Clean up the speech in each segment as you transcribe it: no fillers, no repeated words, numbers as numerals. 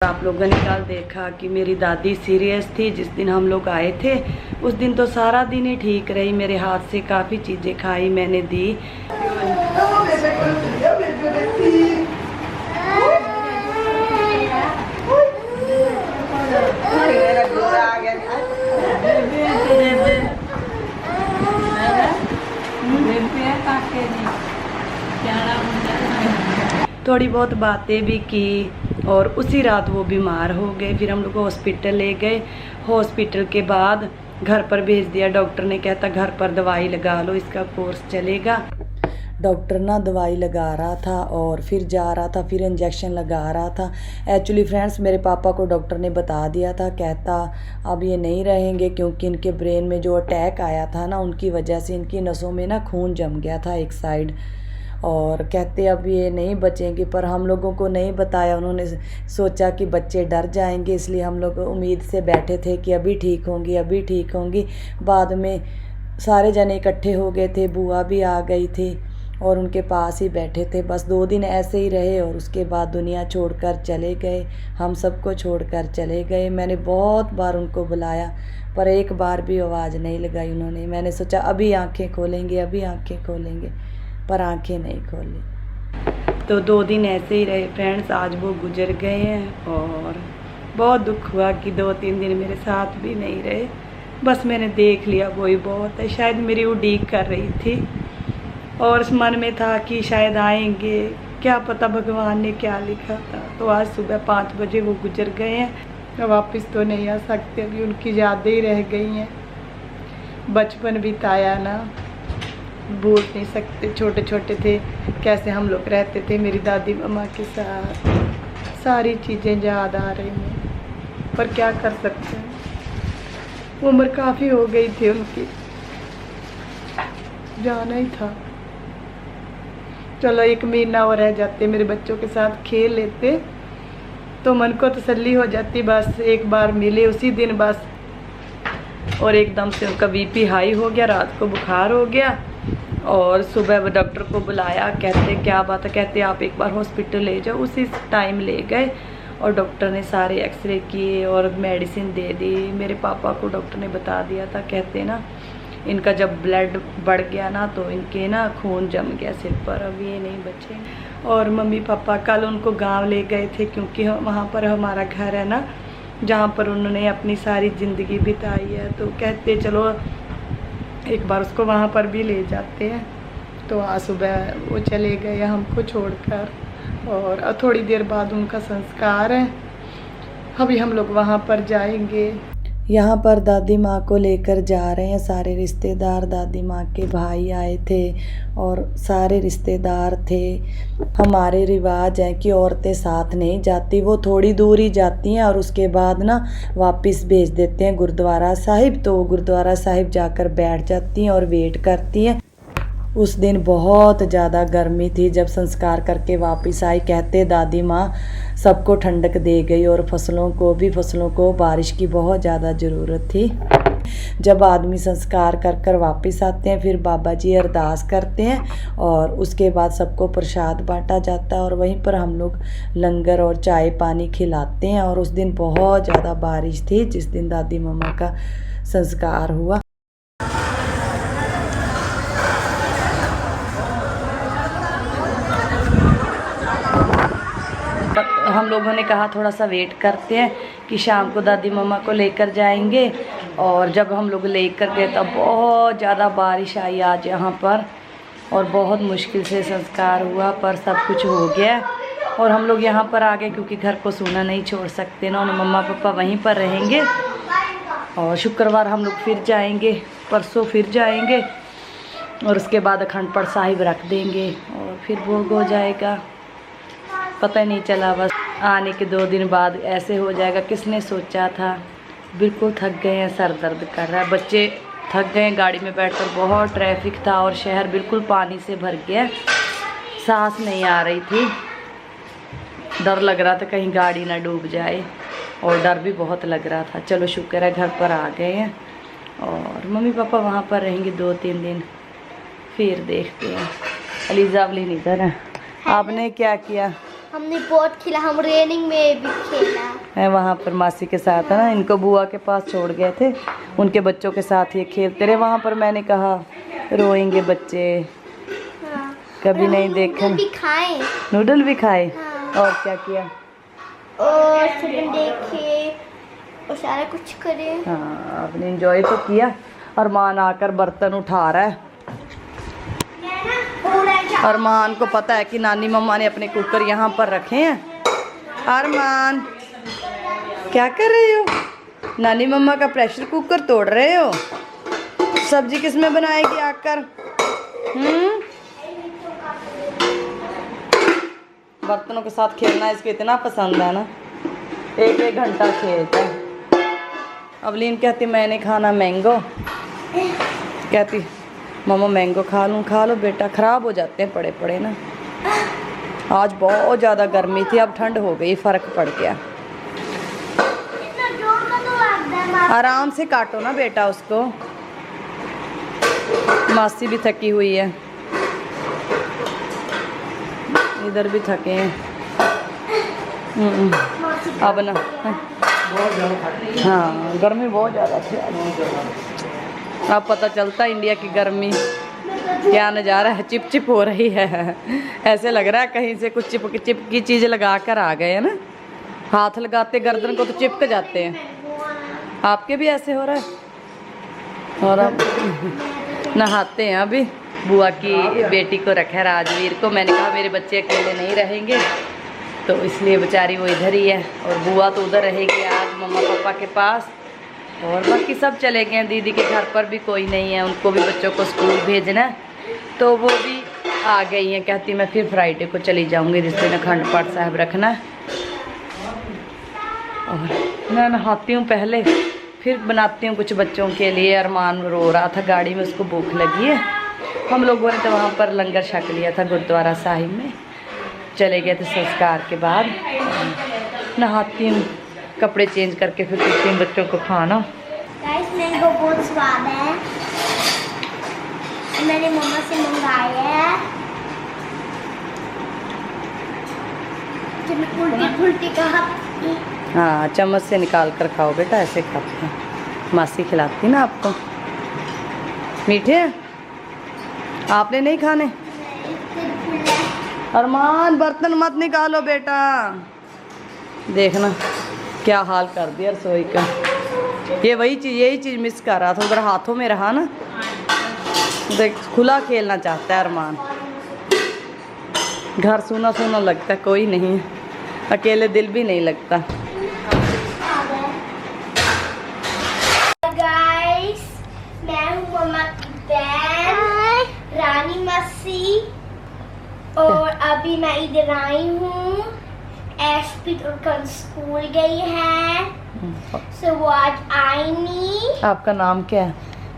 आप लोगों ने कल देखा कि मेरी दादी सीरियस थी जिस दिन हम लोग आए थे। उस दिन तो सारा दिन ही ठीक रही, मेरे हाथ से काफ़ी चीज़ें खाई मैंने दी। थोड़ी बहुत बातें भी की और उसी रात वो बीमार हो गए। फिर हम लोग को हॉस्पिटल ले गए। हॉस्पिटल के बाद घर पर भेज दिया। डॉक्टर ने कहता घर पर दवाई लगा लो, इसका कोर्स चलेगा। डॉक्टर ना दवाई लगा रहा था और फिर जा रहा था, फिर इंजेक्शन लगा रहा था। एक्चुअली फ्रेंड्स, मेरे पापा को डॉक्टर ने बता दिया था, कहता अब ये नहीं रहेंगे क्योंकि इनके ब्रेन में जो अटैक आया था ना, उनकी वजह से इनकी नसों में ना खून जम गया था एक साइड, और कहते अब ये नहीं बचेंगे। पर हम लोगों को नहीं बताया, उन्होंने सोचा कि बच्चे डर जाएंगे, इसलिए हम लोग उम्मीद से बैठे थे कि अभी ठीक होंगी, अभी ठीक होंगी। बाद में सारे जने इकट्ठे हो गए थे, बुआ भी आ गई थी और उनके पास ही बैठे थे। बस 2 दिन ऐसे ही रहे और उसके बाद दुनिया छोड़कर चले गए, हम सबको छोड़कर चले गए। मैंने बहुत बार उनको बुलाया पर एक बार भी आवाज़ नहीं लगाई उन्होंने। मैंने सोचा अभी आंखें खोलेंगे, अभी आंखें खोलेंगे, पर आंखें नहीं खोली। तो 2 दिन ऐसे ही रहे फ्रेंड्स। आज वो गुजर गए हैं और बहुत दुख हुआ कि 2-3 दिन मेरे साथ भी नहीं रहे। बस मैंने देख लिया वही बहुत है। शायद मेरी उड़ीक कर रही थी और मन में था कि शायद आएंगे, क्या पता भगवान ने क्या लिखा था। तो आज सुबह 5 बजे वो गुजर गए हैं। वापस तो नहीं आ सकते, अभी उनकी यादें ही रह गई हैं। बचपन बिताया ना, भूल नहीं सकते। छोटे छोटे थे कैसे हम लोग रहते थे मेरी दादी मम्मा के साथ, सारी चीज़ें याद आ रही हैं। पर क्या कर सकते हैं, उम्र काफ़ी हो गई थी उनकी, जाना ही था। चलो 1 महीना और रह जाते, मेरे बच्चों के साथ खेल लेते तो मन को तसल्ली हो जाती। बस एक बार मिले उसी दिन बस, और एकदम से उनका बीपी हाई हो गया, रात को बुखार हो गया और सुबह डॉक्टर को बुलाया। कहते क्या बात है, कहते आप एक बार हॉस्पिटल ले जाओ। उसी टाइम ले गए और डॉक्टर ने सारे एक्सरे किए और मेडिसिन दे दी। मेरे पापा को डॉक्टर ने बता दिया था, कहते ना इनका जब ब्लड बढ़ गया ना तो इनके ना खून जम गया सिर पर, अब ये नहीं बचे। और मम्मी पापा कल उनको गांव ले गए थे क्योंकि वहाँ पर हमारा घर है ना, जहाँ पर उन्होंने अपनी सारी ज़िंदगी बिताई है। तो कहते चलो एक बार उसको वहाँ पर भी ले जाते हैं। तो आज सुबह वो चले गए हमको छोड़कर और थोड़ी देर बाद उनका संस्कार है। अभी हम लोग वहाँ पर जाएंगे। यहाँ पर दादी माँ को लेकर जा रहे हैं सारे रिश्तेदार। दादी माँ के भाई आए थे और सारे रिश्तेदार थे। हमारे रिवाज है कि औरतें साथ नहीं जाती, वो थोड़ी दूर ही जाती हैं और उसके बाद ना वापस भेज देते हैं गुरुद्वारा साहिब। तो गुरुद्वारा साहिब जाकर बैठ जाती हैं और वेट करती हैं। उस दिन बहुत ज़्यादा गर्मी थी। जब संस्कार करके वापस आई, कहते दादी माँ सबको ठंडक दे गई और फसलों को बारिश की बहुत ज़्यादा ज़रूरत थी। जब आदमी संस्कार कर कर वापस आते हैं फिर बाबा जी अरदास करते हैं और उसके बाद सबको प्रसाद बांटा जाता है और वहीं पर हम लोग लंगर और चाय पानी खिलाते हैं। और उस दिन बहुत ज़्यादा बारिश थी जिस दिन दादी मम्मा का संस्कार हुआ। हम लोगों ने कहा थोड़ा सा वेट करते हैं कि शाम को दादी मम्मा को लेकर जाएंगे। और जब हम लोग लेकर गए तब बहुत ज़्यादा बारिश आई आज यहाँ पर और बहुत मुश्किल से संस्कार हुआ, पर सब कुछ हो गया। और हम लोग यहाँ पर आ गए क्योंकि घर को सूना नहीं छोड़ सकते ना, उन्हें मम्मा पापा वहीं पर रहेंगे। और शुक्रवार हम लोग फिर जाएंगे, परसों फिर जाएंगे और उसके बाद अखंड पाठ साहिब रख देंगे और फिर भोग हो जाएगा। पता ही नहीं चला, बस आने के 2 दिन बाद ऐसे हो जाएगा, किसने सोचा था। बिल्कुल थक गए हैं, सर दर्द कर रहा है, बच्चे थक गए हैं। गाड़ी में बैठकर बहुत ट्रैफिक था और शहर बिल्कुल पानी से भर गया, सांस नहीं आ रही थी। डर लग रहा था कहीं गाड़ी ना डूब जाए और डर भी बहुत लग रहा था। चलो शुक्र है घर पर आ गए हैं और मम्मी पापा वहाँ पर रहेंगे 2-3 दिन, फिर देखते हैं। अलीजा अवलीन इधर है। आपने क्या किया? हमने बहुत खेला, हम रेनिंग में भी खेला है वहाँ पर मासी के साथ है ना। इनको बुआ के पास छोड़ गए थे, उनके बच्चों के साथ ये खेलते रहे वहाँ पर। मैंने कहा रोएंगे बच्चे। हाँ। कभी नहीं देखा। नूडल भी खाए। नूडल भी खाए। हाँ। और क्या किया? और फिल्म देखे और सारा कुछ करे। हाँ, आपने एंजॉय तो किया। अरमान आकर बर्तन उठा रहा है। अरमान को पता है कि नानी मम्मा ने अपने कुकर यहाँ पर रखे हैं। अरमान क्या कर रहे हो? नानी मम्मा का प्रेशर कुकर तोड़ रहे हो? सब्जी किसमें बनाएगी आकर? बर्तनों के साथ खेलना इसको इतना पसंद है ना, एक एक घंटा खेलता है। अवलीन कहती मैंने खाना मैंगो, कहती मम्मा मैंगो खा लूँ। खा लो बेटा, ख़राब हो जाते हैं पड़े पड़े ना। आज बहुत ज़्यादा गर्मी थी, अब ठंड हो गई, फ़र्क पड़ गया। आराम से काटो ना बेटा उसको। मासी भी थकी हुई है, इधर भी थके हैं। अब ना हाँ, गर्मी बहुत ज़्यादा थी। अब पता चलता है इंडिया की गर्मी क्या नज़ारा है। चिप चिप हो रही है, ऐसे लग रहा है कहीं से कुछ चिप की चीज़ लगा कर आ गए हैं ना। हाथ लगाते गर्दन को तो चिपक जाते हैं। आपके भी ऐसे हो रहा है? और अब नहाते हैं अभी। बुआ की बेटी को रखा है, राजवीर को। मैंने कहा मेरे बच्चे अकेले नहीं रहेंगे, तो इसलिए बेचारी वो इधर ही है और बुआ तो उधर रहेगी आज मम्मा पापा के पास। और बाकी सब चले गए हैं। दीदी के घर पर भी कोई नहीं है, उनको भी बच्चों को स्कूल भेजना है, तो वो भी आ गई हैं। कहती मैं फिर फ्राइडे को चली जाऊंगी, जिस दिन अखंड पाठ साहब रखना है। और मैं नहाती हूँ पहले, फिर बनाती हूँ कुछ बच्चों के लिए। अरमान रो रहा था गाड़ी में, उसको भूख लगी है। हम लोगों ने तो वहाँ पर लंगर छक लिया था गुरुद्वारा साहिब में, चले गए थे संस्कार के बाद। नहाती हूँ, कपड़े चेंज करके फिर देती हूँ बच्चों को खाना। गाइस मैंगो बहुत स्वाद है, मैंने मम्मा से मंगाया है। उल्टी उल्टी कहा। हाँ, चम्मच से निकाल कर खाओ बेटा, ऐसे खाते हैं। मासी खिलाती ना आपको। मीठे हैं? आपने नहीं खाने? अरमान बर्तन मत निकालो बेटा। देखना क्या हाल कर दिया रसोई का। ये वही चीज़, यही चीज़ मिस कर रहा था। उधर हाथों में रहा ना, देख खुला खेलना चाहता है अरमान। घर सूना सूना लगता है, कोई नहीं है, अकेले दिल भी नहीं लगता। गाइस मैं हूँ मम्मा की बहन रानी मासी, और अभी मैं इधर आई हूँ। एसपी तो कल स्कूल गई है, सो वो आज आई नहीं। आपका नाम क्या है?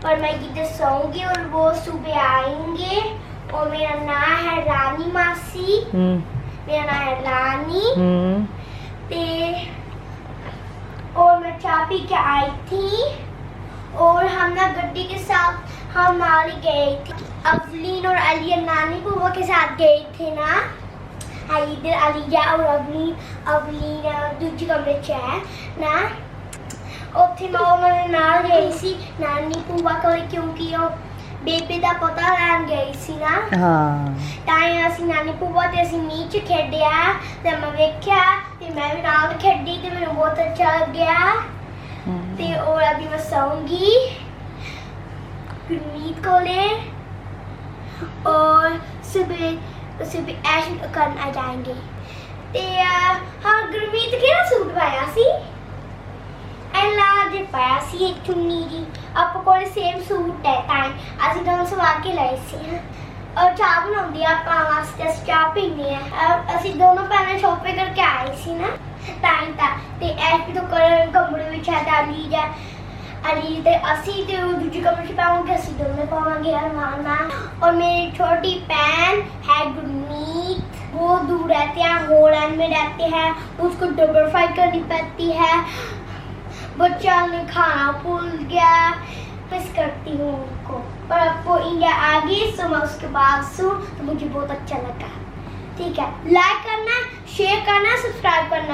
और मैं इधर सोऊंगी और वो सुबह आएंगे। और मेरा नाम है रानी मासी। मेरा नाम है रानी। और मैं चाय पी के आई थी, और हम ना गड्डी के साथ हम नाली गए थे। अवलीन और अलिया नानी बुआ के साथ गए थे ना। इधर अलिया और अवलीन दूसरे कमरे च है ना। ਉੱਥੇ ਮੈਂ ਨਾਲ ਗਈ ਸੀ ਨਾਨੀ ਭੂਆ ਕੋਲ, ਕਿਉਂਕਿ ਉਹ ਬੇਬੇ ਦਾ ਪਤਾ ਲੈਣ ਗਈ ਸੀ ਨਾ। ਹਾਂ, ਤਾਂ ਅਸੀਂ ਨਾਨੀ ਭੂਆ ਤੇ ਅਸੀਂ ਨੀਚੇ ਖੇਡਿਆ ਤੇ ਮੈਂ ਵੇਖਿਆ ਤੇ ਮੈਂ ਵੀ ਨਾਲ ਖੇਡੀ ਤੇ ਮੈਨੂੰ ਬਹੁਤ ਅੱਛਾ ਲੱਗਿਆ। ਤੇ और अभी मैं सोऊंगी गुरमीत कोले, और सुबह ऐश करना जाएंगे। ते हाँ गुरमीत केड़ा सूट पाया सी? लाल पाया सी एक चुन्नी जी। आप कोले सेम सूट है, ताई ਅਸੀਂ ਦੋਨੋਂ ਸਵਾ ਕੇ ਲਏ ਸੀ। और ਚਾਹ ਬਣਾਉਂਦੀ ਆ ਆਪਾਂ ਵਾਸਤੇ, ਅਸੀਂ ਚਾਹ ਪੀਣੀ ਆ। ਅਸੀਂ ਦੋਨੋਂ ਪਹਿਲਾਂ ਸ਼ਾਪਿੰਗ ਕਰਕੇ ਆਏ ਸੀ ਨਾ, ਤਾਂ ਤੇ ਐਸਪੀ ਤੋਂ ਕਮਰੇ ਵਿੱਚ ਹੈ ਤਾਂ अली ते असी ते दूसरी कमरे में पाऊंगे, असी दोनों पावांगे अरमान। और मेरी छोटी बहन है गुरमीत, वो दूर रहते हैं, हॉलैंड में रहते हैं, उसको डबल फ्राई करनी पड़ती है। बच्चा ने खाना भूल गया, मिस करती हूँ उनको। पर अब वो इंडिया आ गई, सो मैं उसके बाद सो तो मुझे बहुत अच्छा लगा। ठीक है, लाइक करना है, शेयर करना है, सब्सक्राइब करना है।